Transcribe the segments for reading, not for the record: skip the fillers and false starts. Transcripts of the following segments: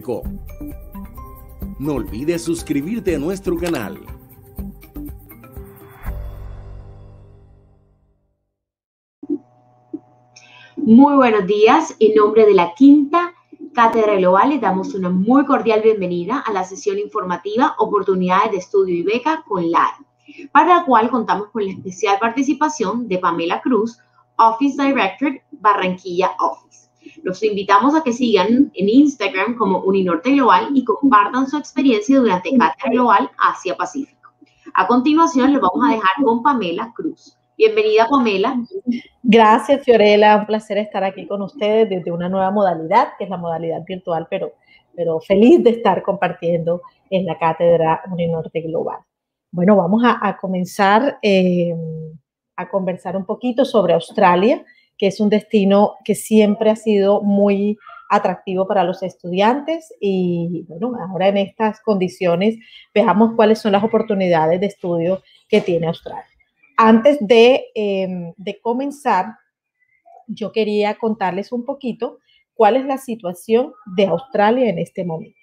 Pacífico. No olvides suscribirte a nuestro canal. Muy buenos días. En nombre de la Quinta Cátedra Global les damos una muy cordial bienvenida a la sesión informativa Oportunidades de Estudio y Beca con LAR, para la cual contamos con la especial participación de Pamela Cruz, Office Director Barranquilla Office. Los invitamos a que sigan en Instagram como Uninorte Global y compartan su experiencia durante Cátedra Global Asia-Pacífico. A continuación, los vamos a dejar con Pamela Cruz. Bienvenida, Pamela. Gracias, Fiorella. Un placer estar aquí con ustedes desde una nueva modalidad, que es la modalidad virtual, pero feliz de estar compartiendo en la Cátedra Uninorte Global. Bueno, vamos a comenzar a conversar un poquito sobre Australia, que es un destino que siempre ha sido muy atractivo para los estudiantes y, bueno, ahora en estas condiciones veamos cuáles son las oportunidades de estudio que tiene Australia. Antes de comenzar, yo quería contarles un poquito cuál es la situación de Australia en este momento.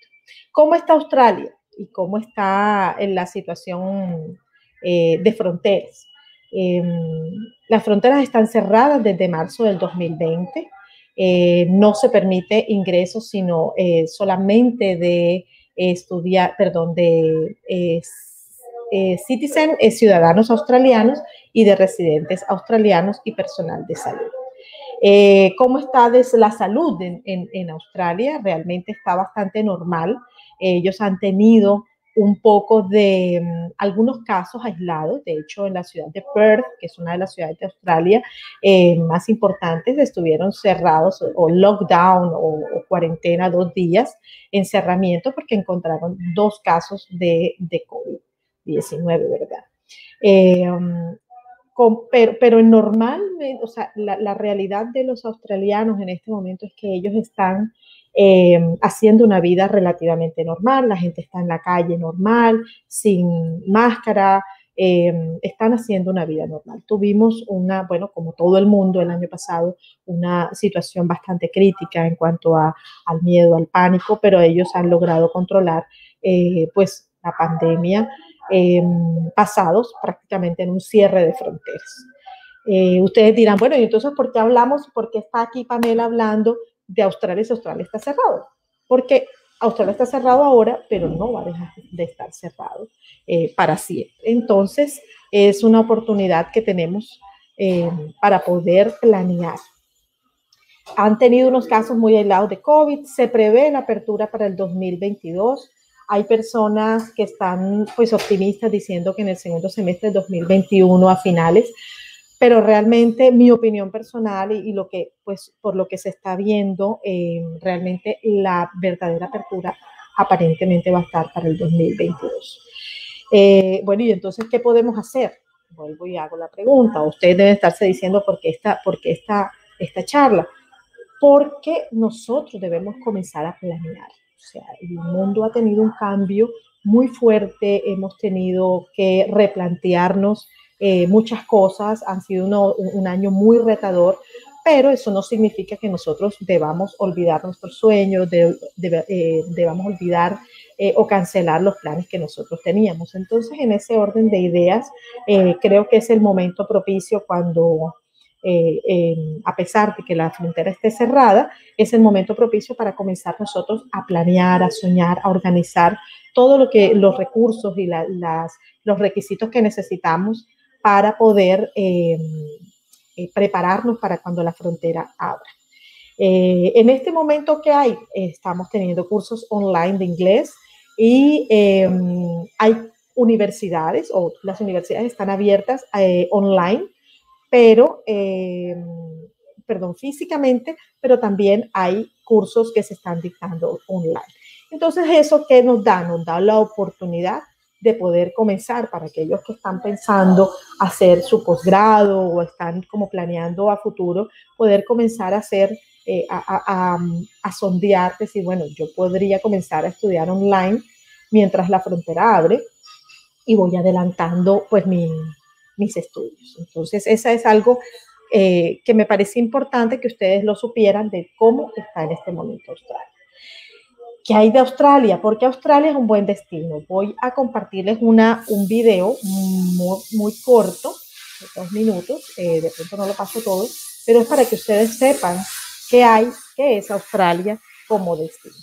¿Cómo está Australia y cómo está en la situación de fronteras? Las fronteras están cerradas desde marzo del 2020. No se permite ingresos, sino solamente de ciudadanos australianos y de residentes australianos y personal de salud. ¿Cómo está la salud en Australia? Realmente está bastante normal. Ellos han tenido un poco de algunos casos aislados. De hecho, en la ciudad de Perth, que es una de las ciudades de Australia más importantes, estuvieron cerrados o lockdown o cuarentena 2 días, encerramiento, porque encontraron 2 casos de COVID-19, ¿verdad? Pero en normal, o sea, la realidad de los australianos en este momento es que ellos están haciendo una vida relativamente normal, la gente está en la calle normal, sin máscara, están haciendo una vida normal. Tuvimos como todo el mundo el año pasado, una situación bastante crítica en cuanto al miedo, al pánico, pero ellos han logrado controlar pues la pandemia pasados prácticamente en un cierre de fronteras. Ustedes dirán, bueno, y entonces, ¿por qué está aquí Pamela hablando de Australia si Australia está cerrado? Porque Australia está cerrado ahora, pero no va a dejar de estar cerrado para siempre. Entonces, es una oportunidad que tenemos para poder planear. Han tenido unos casos muy aislados de COVID, se prevé la apertura para el 2022. Hay personas que están pues optimistas diciendo que en el segundo semestre de 2021 a finales, pero realmente mi opinión personal y lo que pues por lo que se está viendo, realmente la verdadera apertura aparentemente va a estar para el 2022. Bueno, y entonces, ¿qué podemos hacer? Vuelvo y hago la pregunta. Ustedes deben estarse diciendo por qué esta charla. Porque nosotros debemos comenzar a planear. O sea, el mundo ha tenido un cambio muy fuerte, hemos tenido que replantearnos muchas cosas, han sido un año muy retador, pero eso no significa que nosotros debamos olvidar nuestros sueños, debamos olvidar o cancelar los planes que nosotros teníamos. Entonces, en ese orden de ideas, creo que es el momento propicio cuando a pesar de que la frontera esté cerrada, es el momento propicio para comenzar nosotros a planear, a soñar, a organizar todo los recursos y los requisitos que necesitamos para poder prepararnos para cuando la frontera abra. En este momento que estamos teniendo cursos online de inglés y hay universidades, o las universidades están abiertas online, pero, físicamente, pero también hay cursos que se están dictando online. Entonces, ¿eso qué nos da? Nos da la oportunidad de poder comenzar para aquellos que están pensando hacer su posgrado o están como planeando a futuro, poder comenzar a hacer, a sondear, decir, bueno, yo podría comenzar a estudiar online mientras la frontera abre y voy adelantando pues mis estudios. Entonces, esa es algo que me parece importante que ustedes lo supieran de cómo está en este momento Australia. ¿Qué hay de Australia? Porque Australia es un buen destino. Voy a compartirles un video muy corto, de 2 minutos, de pronto no lo paso todo, pero es para que ustedes sepan qué es Australia como destino.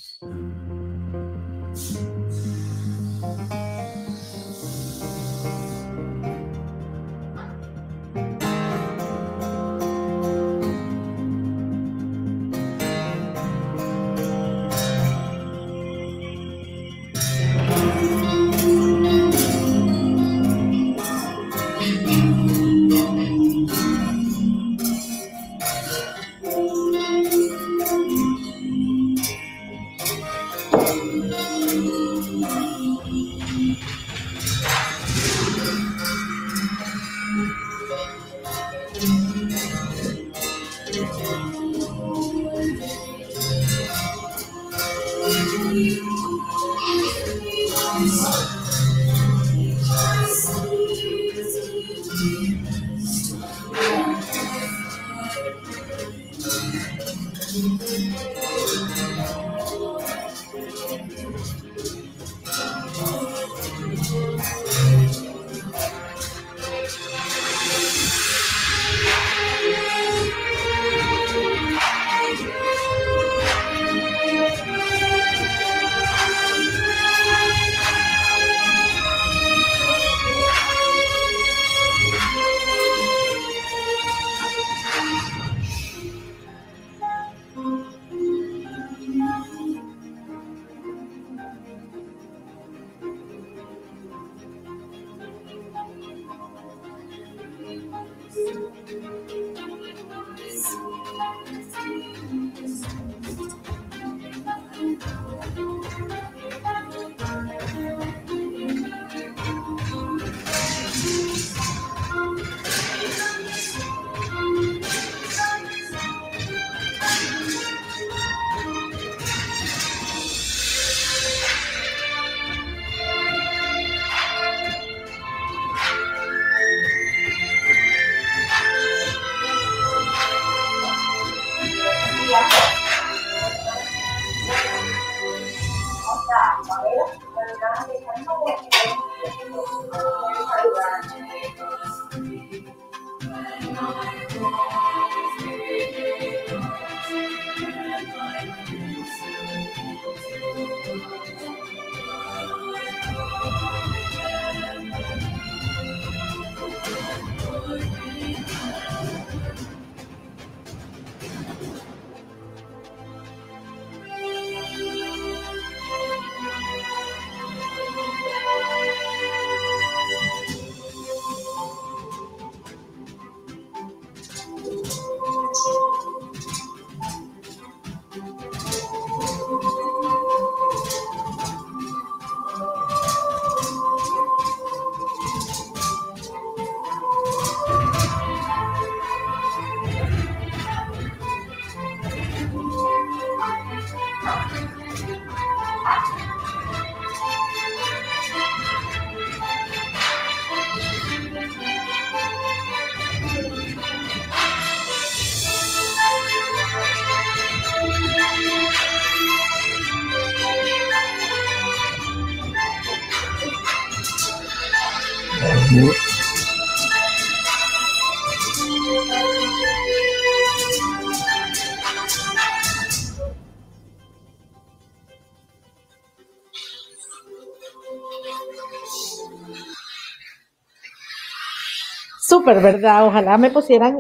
Súper, ¿verdad? Ojalá me pusieran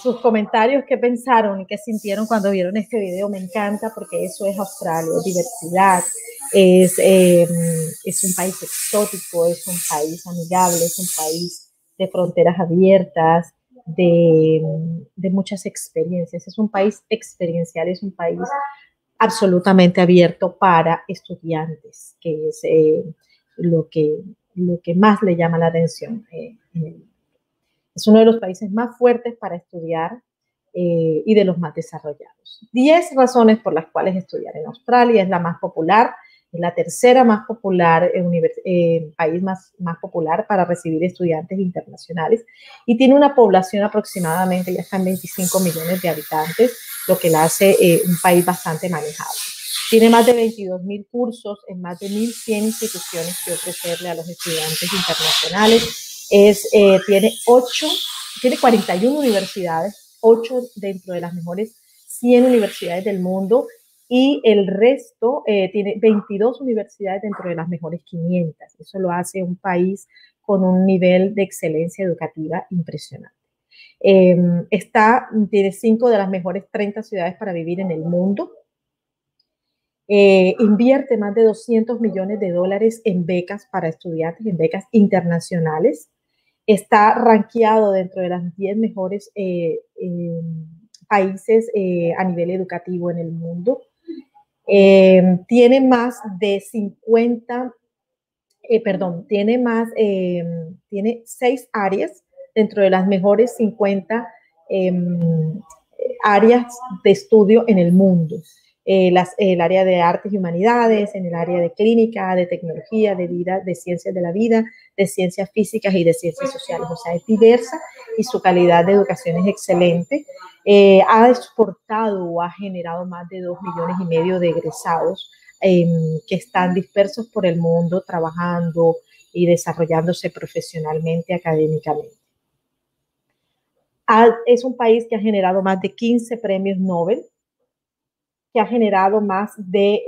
sus comentarios, qué pensaron y qué sintieron cuando vieron este video. Me encanta porque eso es Australia, es diversidad, es un país exótico, es un país amigable, es un país de fronteras abiertas, de muchas experiencias. Es un país experiencial, es un país absolutamente abierto para estudiantes, que es lo que más le llama la atención en el. Es uno de los países más fuertes para estudiar y de los más desarrollados. 10 razones por las cuales estudiar en Australia. Es la más popular, es la tercera más popular, país más popular para recibir estudiantes internacionales y tiene una población aproximadamente, ya están 25 millones de habitantes, lo que la hace un país bastante manejable. Tiene más de 22.000 cursos en más de 1.100 instituciones que ofrecerle a los estudiantes internacionales. Tiene 41 universidades, 8 dentro de las mejores 100 universidades del mundo, y el resto tiene 22 universidades dentro de las mejores 500. Eso lo hace un país con un nivel de excelencia educativa impresionante. Tiene 5 de las mejores 30 ciudades para vivir en el mundo. Invierte más de $200 millones en becas para estudiantes, en becas internacionales. Está rankeado dentro de las 10 mejores países a nivel educativo en el mundo. Tiene más de 50, tiene 6 áreas dentro de las mejores 50 áreas de estudio en el mundo. El área de artes y humanidades, en el área de clínica, de tecnología, de vida, de ciencias de la vida, de ciencias físicas y de ciencias sociales. O sea, es diversa y su calidad de educación es excelente. Ha exportado o ha generado más de 2,5 millones de egresados que están dispersos por el mundo trabajando y desarrollándose profesionalmente, académicamente. Es un país que ha generado más de 15 premios Nobel, que ha generado más de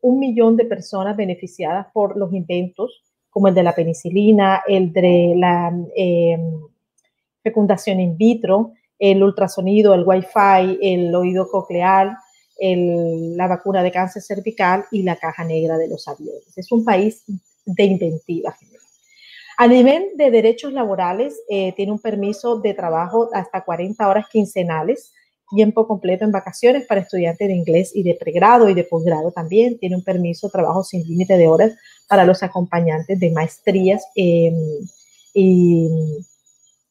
1 millón de personas beneficiadas por los inventos, como el de la penicilina, el de la fecundación in vitro, el ultrasonido, el Wi-Fi, el oído coclear, la vacuna de cáncer cervical y la caja negra de los aviones. Es un país de inventiva general. A nivel de derechos laborales, tiene un permiso de trabajo hasta 40 horas quincenales, tiempo completo en vacaciones para estudiantes de inglés y de pregrado y de posgrado también. Tiene un permiso de trabajo sin límite de horas para los acompañantes de maestrías y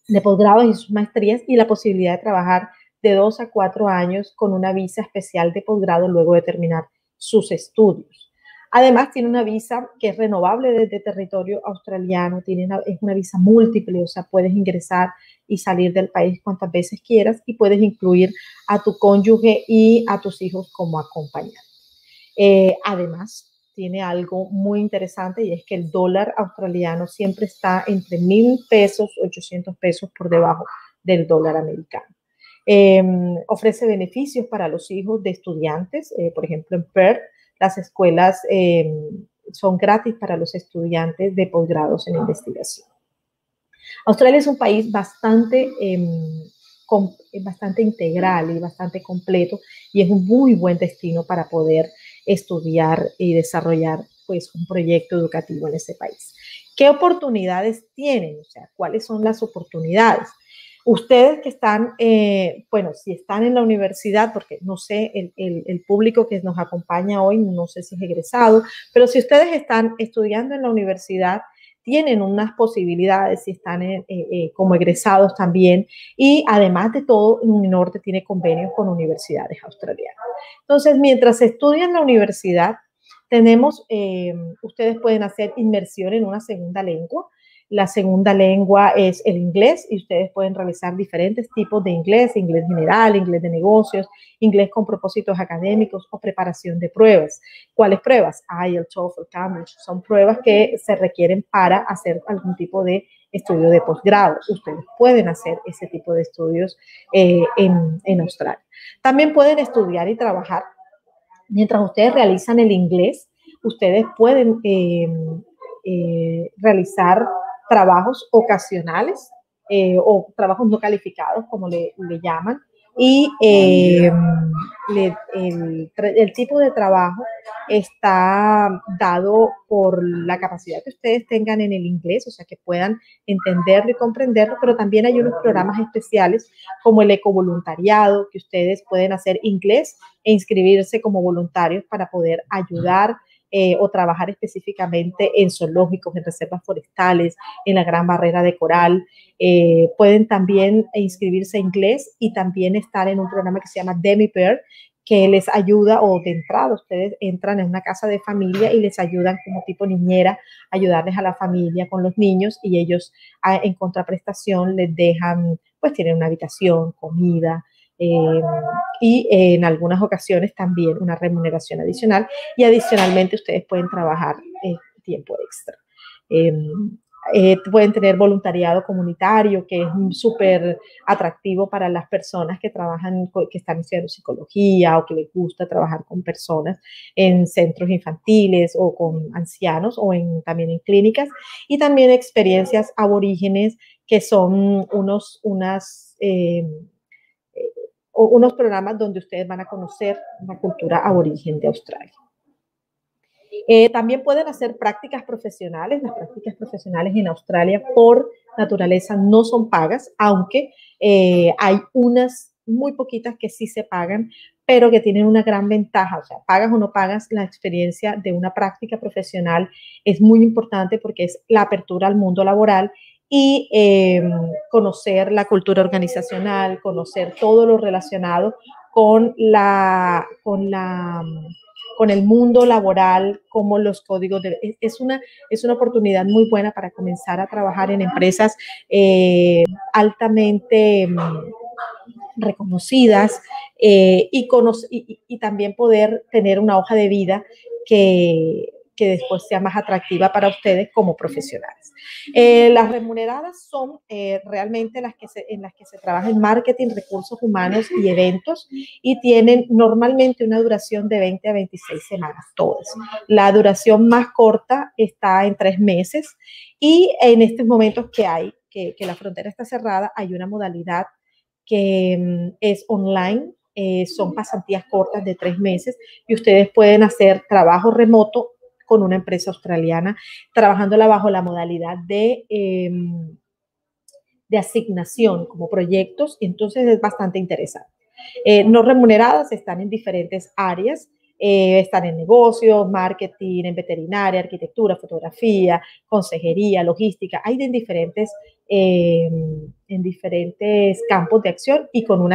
de posgrado y sus maestrías, y la posibilidad de trabajar de 2 a 4 años con una visa especial de posgrado luego de terminar sus estudios. Además, tiene una visa que es renovable desde territorio australiano, es una visa múltiple, o sea, puedes ingresar y salir del país cuantas veces quieras, y puedes incluir a tu cónyuge y a tus hijos como acompañantes. Además, tiene algo muy interesante, y es que el dólar australiano siempre está entre 1,000 pesos, 800 pesos por debajo del dólar americano. Ofrece beneficios para los hijos de estudiantes, por ejemplo, en Perth, las escuelas son gratis para los estudiantes de posgrados en investigación. Australia es un país bastante integral y bastante completo, y es un muy buen destino para poder estudiar y desarrollar pues un proyecto educativo en ese país. ¿Qué oportunidades tienen? O sea, ¿cuáles son las oportunidades? Ustedes que están, si están en la universidad, porque no sé, el público que nos acompaña hoy, no sé si es egresado, pero si ustedes están estudiando en la universidad, tienen unas posibilidades si están como egresados también, y además de todo, Uninorte tiene convenios con universidades australianas. Entonces, mientras estudian en la universidad, ustedes pueden hacer inmersión en una segunda lengua. La segunda lengua es el inglés, y ustedes pueden realizar diferentes tipos de inglés general, inglés de negocios, inglés con propósitos académicos o preparación de pruebas. ¿Cuáles pruebas? IELTS, TOEFL, Cambridge. Son pruebas que se requieren para hacer algún tipo de estudio de posgrado. Ustedes pueden hacer ese tipo de estudios en Australia. También pueden estudiar y trabajar. Mientras ustedes realizan el inglés, ustedes pueden realizar trabajos ocasionales o trabajos no calificados, como le llaman, y el tipo de trabajo está dado por la capacidad que ustedes tengan en el inglés, o sea, que puedan entenderlo y comprenderlo, pero también hay unos programas especiales como el ecovoluntariado, que ustedes pueden hacer inglés e inscribirse como voluntarios para poder ayudar o trabajar específicamente en zoológicos, en reservas forestales, en la Gran Barrera de Coral. Pueden también inscribirse en inglés y también estar en un programa que se llama Demi-Pair, que les ayuda, o de entrada ustedes entran en una casa de familia y les ayudan como tipo niñera, ayudarles a la familia con los niños, y ellos en contraprestación les dejan, pues tienen una habitación, comida, y en algunas ocasiones también una remuneración adicional, y adicionalmente ustedes pueden trabajar tiempo extra. Pueden tener voluntariado comunitario, que es súper atractivo para las personas que trabajan, que están estudiando psicología o que les gusta trabajar con personas en centros infantiles o con ancianos o también en clínicas, y también experiencias aborígenes, que son unos programas donde ustedes van a conocer la cultura aborigen de Australia. También pueden hacer prácticas profesionales. Las prácticas profesionales en Australia por naturaleza no son pagas, aunque hay unas muy poquitas que sí se pagan, pero que tienen una gran ventaja. O sea, pagas o no pagas, la experiencia de una práctica profesional es muy importante porque es la apertura al mundo laboral y conocer la cultura organizacional, conocer todo lo relacionado con el mundo laboral, como los códigos es una oportunidad muy buena para comenzar a trabajar en empresas altamente reconocidas, y también poder tener una hoja de vida que después sea más atractiva para ustedes como profesionales. Las remuneradas son realmente en las que se trabaja en marketing, recursos humanos y eventos, y tienen normalmente una duración de 20 a 26 semanas, todas. La duración más corta está en 3 meses, y en estos momentos que la frontera está cerrada, hay una modalidad que es online. Son pasantías cortas de 3 meses, y ustedes pueden hacer trabajo remoto con una empresa australiana, trabajándola bajo la modalidad de asignación como proyectos. Entonces es bastante interesante. No remuneradas están en diferentes áreas. Están en negocios, marketing, en veterinaria, arquitectura, fotografía, consejería, logística. Hay en diferentes campos de acción, y con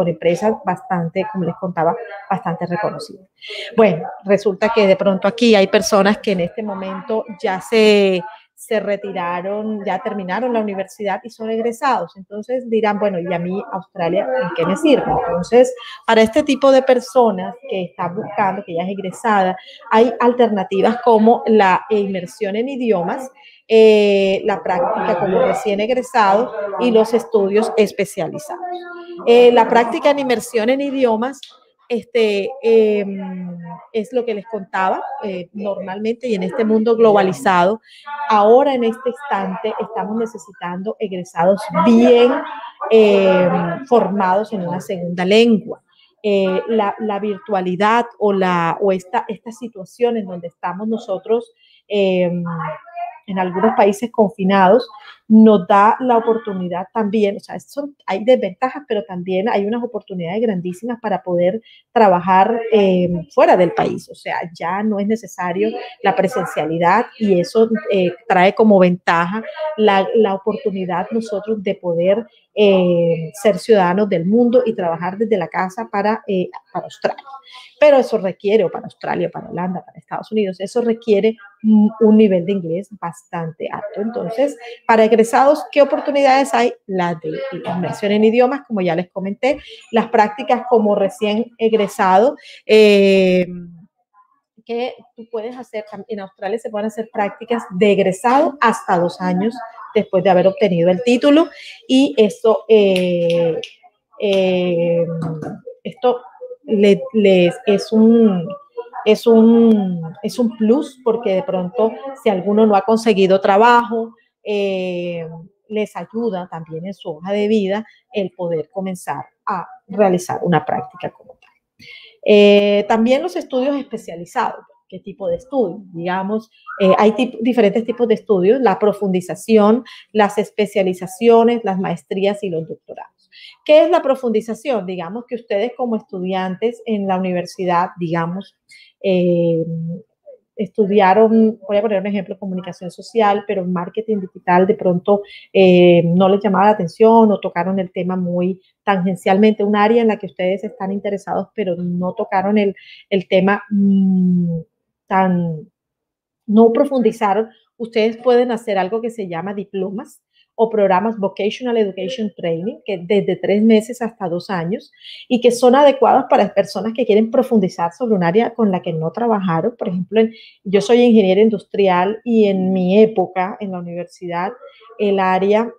empresas bastante, como les contaba, bastante reconocidas. Bueno, resulta que de pronto aquí hay personas que en este momento ya se retiraron, ya terminaron la universidad y son egresados. Entonces dirán, bueno, ¿y a mí Australia en qué me sirve? Entonces, para este tipo de personas que están buscando, que ya es egresada, hay alternativas como la inmersión en idiomas, la práctica como recién egresado y los estudios especializados. La práctica en inmersión en idiomas es lo que les contaba. Normalmente, y en este mundo globalizado, ahora en este instante estamos necesitando egresados bien formados en una segunda lengua. La virtualidad o esta situación en donde estamos nosotros en algunos países confinados, nos da la oportunidad también. O sea, hay desventajas, pero también hay unas oportunidades grandísimas para poder trabajar fuera del país. O sea, ya no es necesario la presencialidad, y eso trae como ventaja la oportunidad nosotros de poder ser ciudadanos del mundo y trabajar desde la casa para Australia. Pero eso requiere, o para Australia, para Holanda, para Estados Unidos, eso requiere un nivel de inglés bastante alto. Entonces, para egresados, ¿qué oportunidades hay? Las de inmersión en idiomas, como ya les comenté, las prácticas como recién egresado, que tú puedes hacer. En Australia se pueden hacer prácticas de egresado hasta 2 años después de haber obtenido el título, y esto es un plus, porque de pronto, si alguno no ha conseguido trabajo, les ayuda también en su hoja de vida el poder comenzar a realizar una práctica como tal. También los estudios especializados. ¿Qué tipo de estudio? Digamos, hay diferentes tipos de estudios: la profundización, las especializaciones, las maestrías y los doctorados. ¿Qué es la profundización? Digamos que ustedes, como estudiantes en la universidad, digamos, estudiaron, voy a poner un ejemplo, comunicación social, pero en marketing digital de pronto no les llamaba la atención, o tocaron el tema muy tangencialmente, un área en la que ustedes están interesados, pero no tocaron el tema no profundizaron. Ustedes pueden hacer algo que se llama diplomas o programas Vocational Education Training, que desde 3 meses hasta 2 años, y que son adecuados para personas que quieren profundizar sobre un área con la que no trabajaron. Por ejemplo, yo soy ingeniera industrial y en mi época en la universidad, el área,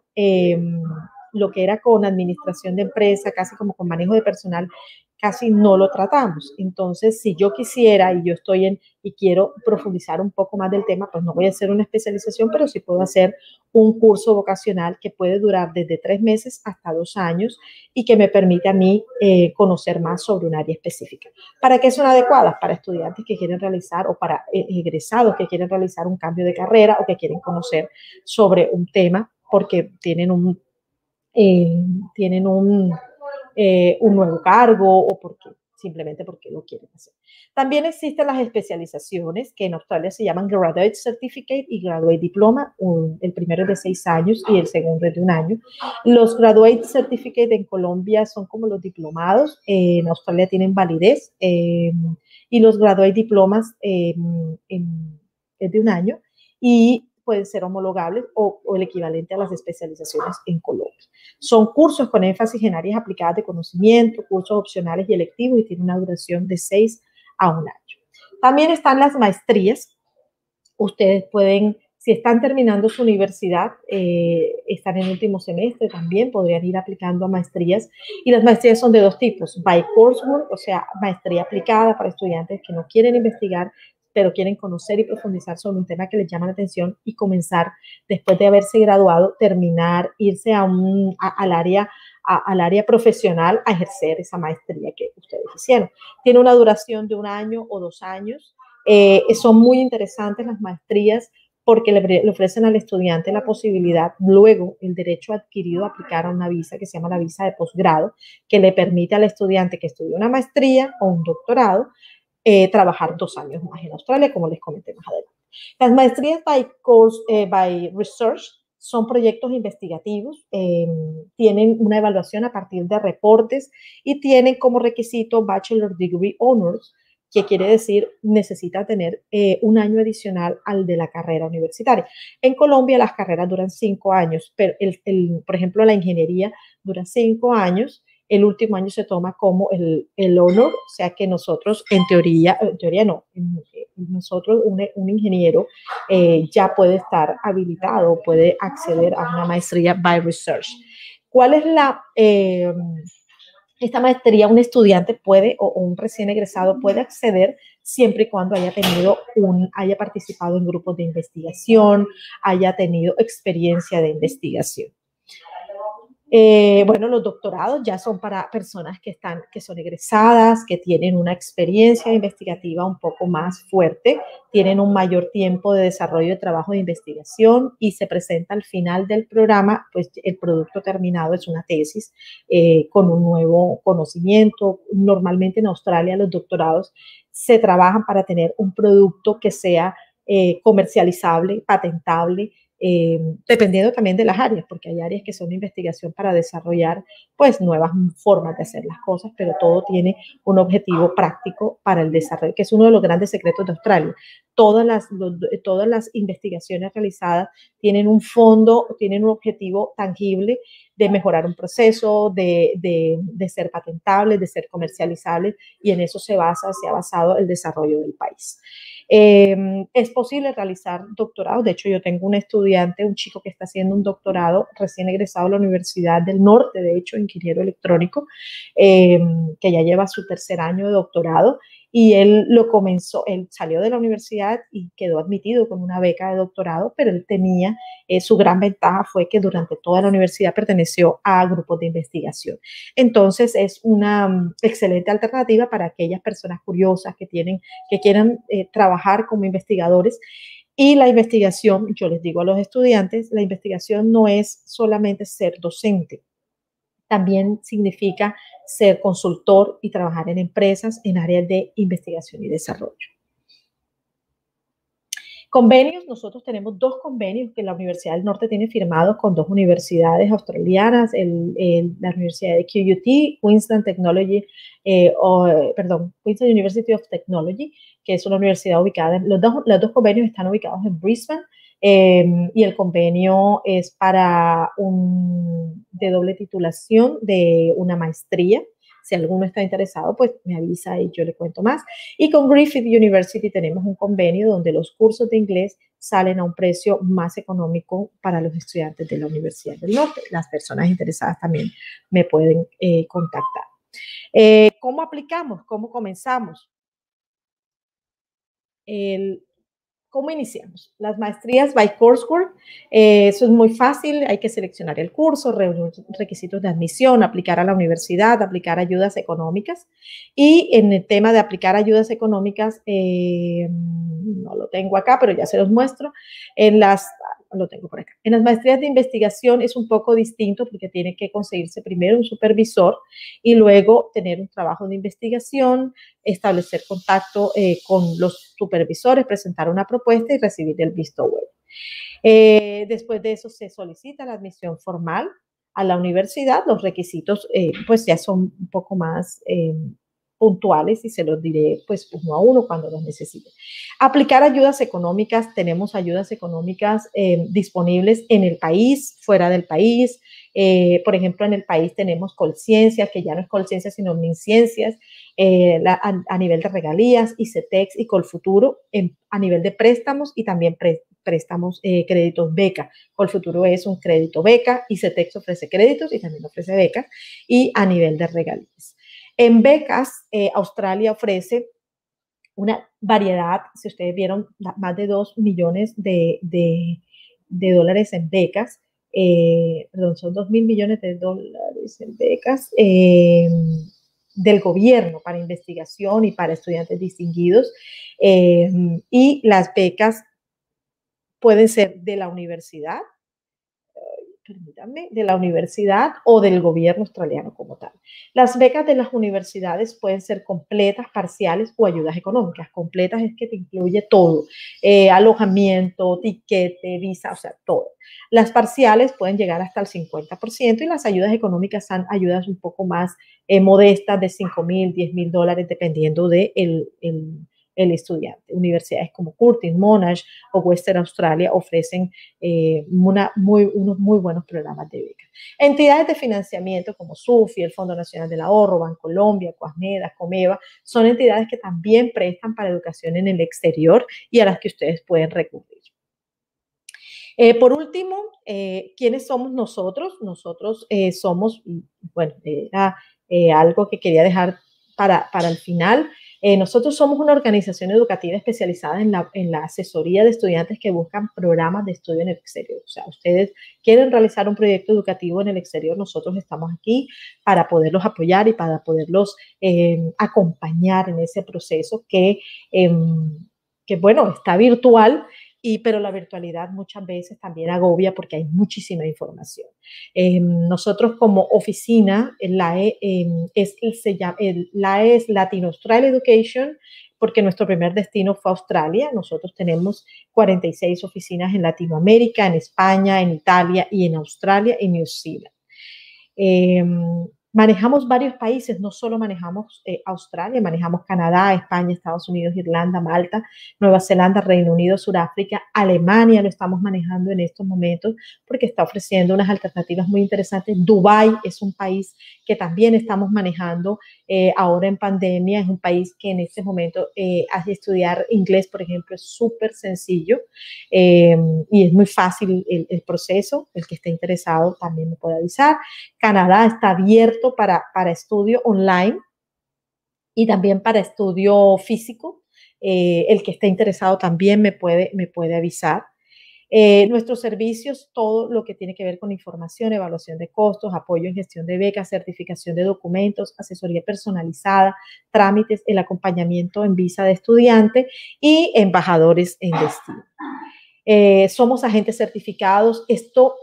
lo que era con administración de empresa, casi como con manejo de personal, casi no lo tratamos. Entonces, si yo quisiera y yo estoy y quiero profundizar un poco más del tema, pues no voy a hacer una especialización, pero sí puedo hacer un curso vocacional que puede durar desde 3 meses hasta 2 años y que me permite a mí conocer más sobre un área específica. ¿Para qué son adecuadas? Para estudiantes que quieren realizar o para egresados que quieren realizar un cambio de carrera o que quieren conocer sobre un tema porque tienen un nuevo cargo o simplemente porque lo quieren hacer. También existen las especializaciones que en Australia se llaman Graduate Certificate y Graduate Diploma. El primero es de 6 años y el segundo es de 1 año. Los Graduate Certificate en Colombia son como los diplomados. En Australia tienen validez y los Graduate Diplomas es de 1 año y pueden ser homologables o el equivalente a las especializaciones en Colombia. Son cursos con énfasis en áreas aplicadas de conocimiento, cursos opcionales y electivos y tienen una duración de 6 a 1 año. También están las maestrías. Ustedes pueden, si están terminando su universidad, están en último semestre también, podrían ir aplicando a maestrías. Y las maestrías son de 2 tipos, by coursework, o sea, maestría aplicada para estudiantes que no quieren investigar, pero quieren conocer y profundizar sobre un tema que les llama la atención y comenzar, después de haberse graduado, terminar, irse al área profesional a ejercer esa maestría que ustedes hicieron. Tiene una duración de 1 año o 2 años. Son muy interesantes las maestrías porque le ofrecen al estudiante la posibilidad, luego el derecho adquirido a aplicar a una visa que se llama la visa de posgrado, que le permite al estudiante que estudie una maestría o un doctorado trabajar 2 años más en Australia, como les comenté más adelante. Las maestrías by research son proyectos investigativos, tienen una evaluación a partir de reportes y tienen como requisito Bachelor Degree Honors, que quiere decir necesita tener 1 año adicional al de la carrera universitaria. En Colombia las carreras duran 5 años, pero por ejemplo la ingeniería dura 5 años. El último año se toma como el honor, o sea que nosotros, en teoría no, nosotros, un ingeniero ya puede estar habilitado, puede acceder a una maestría by research. ¿Cuál es esta maestría? Un estudiante puede, o un recién egresado puede acceder siempre y cuando haya participado en grupos de investigación, haya tenido experiencia de investigación. Bueno, los doctorados ya son para personas que son egresadas, que tienen una experiencia investigativa un poco más fuerte, tienen un mayor tiempo de desarrollo de trabajo de investigación y se presenta al final del programa, pues el producto terminado es una tesis con un nuevo conocimiento. Normalmente en Australia los doctorados se trabajan para tener un producto que sea comercializable, patentable, dependiendo también de las áreas, porque hay áreas que son investigación para desarrollar pues nuevas formas de hacer las cosas, pero todo tiene un objetivo práctico para el desarrollo, que es uno de los grandes secretos de Australia. Todas las investigaciones realizadas tienen un fondo, tienen un objetivo tangible de mejorar un proceso, de ser patentable, de ser comercializable, y en eso se ha basado el desarrollo del país. Es posible realizar doctorados. De hecho, yo tengo un estudiante, un chico que está haciendo un doctorado recién egresado de la Universidad del Norte, de hecho, ingeniero electrónico, que ya lleva su 3er año de doctorado, y él salió de la universidad y quedó admitido con una beca de doctorado, pero él tenía, su gran ventaja fue que durante toda la universidad perteneció a grupos de investigación. Entonces es una excelente alternativa para aquellas personas curiosas que quieran trabajar como investigadores. Y la investigación, yo les digo a los estudiantes, la investigación no es solamente ser docente, también significa ser consultor y trabajar en empresas en áreas de investigación y desarrollo. Convenios, nosotros tenemos 2 convenios que la Universidad del Norte tiene firmados con 2 universidades australianas, la Universidad de QUT, Queensland University of Technology, que es una universidad ubicada, los dos convenios están ubicados en Brisbane, y el convenio es para de doble titulación de una maestría. Si alguno está interesado, pues me avisa y yo le cuento más. Y con Griffith University tenemos un convenio donde los cursos de inglés salen a un precio más económico para los estudiantes de la Universidad del Norte. Las personas interesadas también me pueden contactar. ¿Cómo aplicamos? ¿Cómo comenzamos? ¿Cómo iniciamos? Las maestrías by coursework, eso es muy fácil, hay que seleccionar el curso, reunir requisitos de admisión, aplicar a la universidad, aplicar ayudas económicas. Y en el tema de aplicar ayudas económicas, no lo tengo acá, pero ya se los muestro. Lo tengo por acá. En las maestrías de investigación es un poco distinto porque tiene que conseguirse primero un supervisor y luego tener un trabajo de investigación, establecer contacto con los supervisores, presentar una propuesta y recibir el visto bueno. Después de eso se solicita la admisión formal a la universidad. Los requisitos pues ya son un poco más puntuales y se los diré pues uno a uno cuando los necesite. Aplicar ayudas económicas, tenemos ayudas económicas disponibles en el país, fuera del país. Por ejemplo, en el país tenemos Colciencias, que ya no es Colciencias, sino MinCiencias, a nivel de regalías, ICETEX y Colfuturo, a nivel de préstamos y también préstamos, créditos beca. Colfuturo es un crédito beca, ICETEX ofrece créditos y también ofrece becas, y a nivel de regalías. En becas, Australia ofrece una variedad, si ustedes vieron, más de 2 millones de dólares en becas, perdón, son 2.000 millones de dólares en becas del gobierno para investigación y para estudiantes distinguidos, y las becas pueden ser de la universidad, permítanme, de la universidad o del gobierno australiano como tal. Las becas de las universidades pueden ser completas, parciales o ayudas económicas. Completas es que te incluye todo, alojamiento, tiquete, visa, o sea, todo. Las parciales pueden llegar hasta el 50% y las ayudas económicas son ayudas un poco más modestas de $5,000, $10,000, dependiendo de el estudiante. Universidades como Curtin, Monash o Western Australia ofrecen unos muy buenos programas de becas. Entidades de financiamiento como SUFI, el Fondo Nacional del Ahorro, Bancolombia, Coasmeda, Comeva, son entidades que también prestan para educación en el exterior y a las que ustedes pueden recurrir. Por último, ¿quiénes somos nosotros? Nosotros somos, bueno, era algo que quería dejar para el final. Nosotros somos una organización educativa especializada en la asesoría de estudiantes que buscan programas de estudio en el exterior. O sea, ustedes quieren realizar un proyecto educativo en el exterior, nosotros estamos aquí para poderlos apoyar y para poderlos acompañar en ese proceso que bueno, está virtual, pero la virtualidad muchas veces también agobia porque hay muchísima información. Nosotros como oficina, la E es Latin Australia Education, porque nuestro primer destino fue Australia. Nosotros tenemos 46 oficinas en Latinoamérica, en España, en Italia y en Australia y New Zealand. Manejamos varios países, no solo manejamos Australia, manejamos Canadá, España, Estados Unidos, Irlanda, Malta, Nueva Zelanda, Reino Unido, Sudáfrica, Alemania lo estamos manejando en estos momentos porque está ofreciendo unas alternativas muy interesantes. Dubái es un país que también estamos manejando ahora en pandemia, es un país que en este momento estudiar inglés, por ejemplo, es súper sencillo y es muy fácil el proceso. El que esté interesado también me puede avisar. Canadá está abierto para estudio online y también para estudio físico. El que esté interesado también me puede avisar. Nuestros servicios, todo lo que tiene que ver con información, evaluación de costos, apoyo en gestión de becas, certificación de documentos, asesoría personalizada, trámites, el acompañamiento en visa de estudiante y embajadores en destino. Somos agentes certificados. Esto,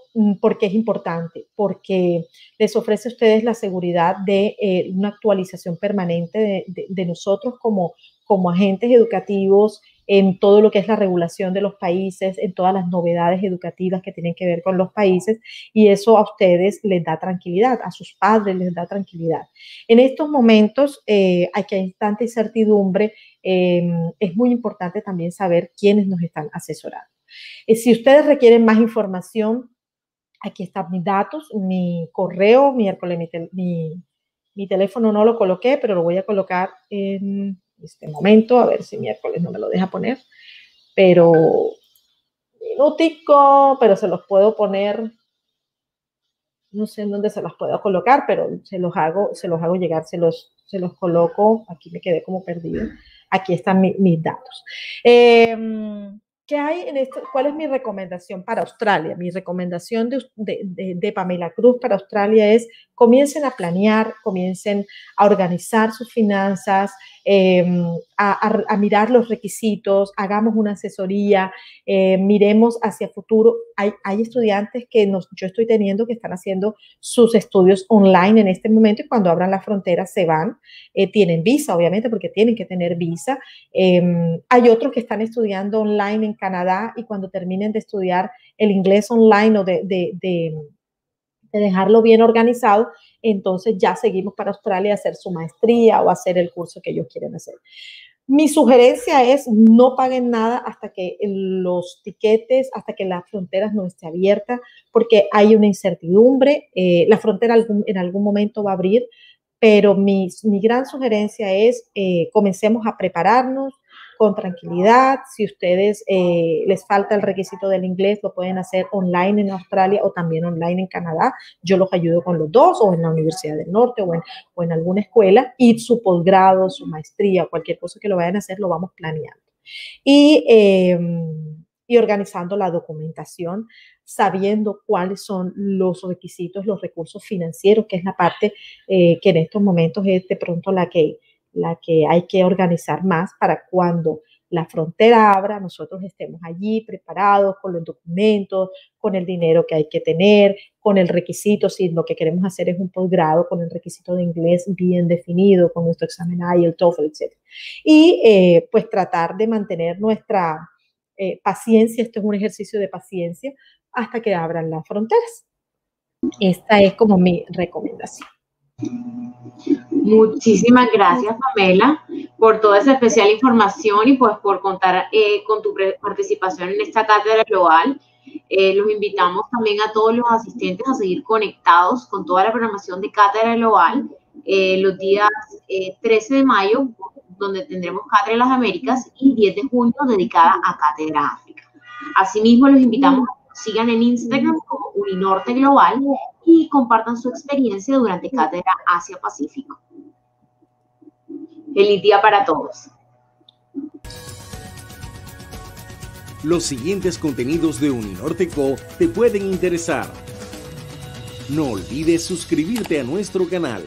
¿por qué es importante? Porque les ofrece a ustedes la seguridad de una actualización permanente de nosotros como agentes educativos en todo lo que es la regulación de los países, en todas las novedades educativas que tienen que ver con los países, y eso a ustedes les da tranquilidad, a sus padres les da tranquilidad. En estos momentos, aquí hay tanta incertidumbre, es muy importante también saber quiénes nos están asesorando. Si ustedes requieren más información, aquí están mis datos, mi correo, mi teléfono no lo coloqué, pero lo voy a colocar en este momento, a ver si miércoles no me lo deja poner, pero minutico, pero se los puedo poner, no sé en dónde se los puedo colocar, pero se los hago llegar, se los coloco, aquí me quedé como perdido, aquí están mis datos. ¿Qué hay en esto? ¿Cuál es mi recomendación para Australia? Mi recomendación de Pamela Cruz para Australia es: comiencen a planear, comiencen a organizar sus finanzas, a mirar los requisitos, hagamos una asesoría, miremos hacia futuro. Hay estudiantes que yo estoy teniendo que están haciendo sus estudios online en este momento, y cuando abran las fronteras se van. Tienen visa, obviamente, porque tienen que tener visa. Hay otros que están estudiando online en Canadá, y cuando terminen de estudiar el inglés online o de dejarlo bien organizado, entonces ya seguimos para Australia a hacer su maestría o hacer el curso que ellos quieren hacer. Mi sugerencia es: no paguen nada hasta que los tiquetes, hasta que las fronteras no estén abiertas, porque hay una incertidumbre. La frontera en algún momento va a abrir, pero mi gran sugerencia es: comencemos a prepararnos con tranquilidad. Si ustedes les falta el requisito del inglés, lo pueden hacer online en Australia o también online en Canadá. Yo los ayudo con los dos, o en la Universidad del Norte o en alguna escuela, y su posgrado, su maestría, cualquier cosa que lo vayan a hacer, lo vamos planeando. Y organizando la documentación, sabiendo cuáles son los requisitos, los recursos financieros, que es la parte que en estos momentos es de pronto la que hay que organizar más, para cuando la frontera abra, nosotros estemos allí preparados con los documentos, con el dinero que hay que tener, con el requisito, si lo que queremos hacer es un posgrado, con el requisito de inglés bien definido, con nuestro examen IELTS, TOEFL, etc. Y pues tratar de mantener nuestra paciencia. Esto es un ejercicio de paciencia hasta que abran las fronteras. Esta es como mi recomendación. Muchísimas gracias, Pamela, por toda esa especial información y pues por contar con tu participación en esta cátedra global. Los invitamos también a todos los asistentes a seguir conectados con toda la programación de Cátedra Global los días 13 de mayo, donde tendremos Cátedra de las Américas, y 10 de junio dedicada a Cátedra África. Asimismo, los invitamos a que nos sigan en Instagram como Uninorte Global y compartan su experiencia durante Cátedra Asia-Pacífico. Feliz día para todos. Los siguientes contenidos de Uninorte Co te pueden interesar. No olvides suscribirte a nuestro canal.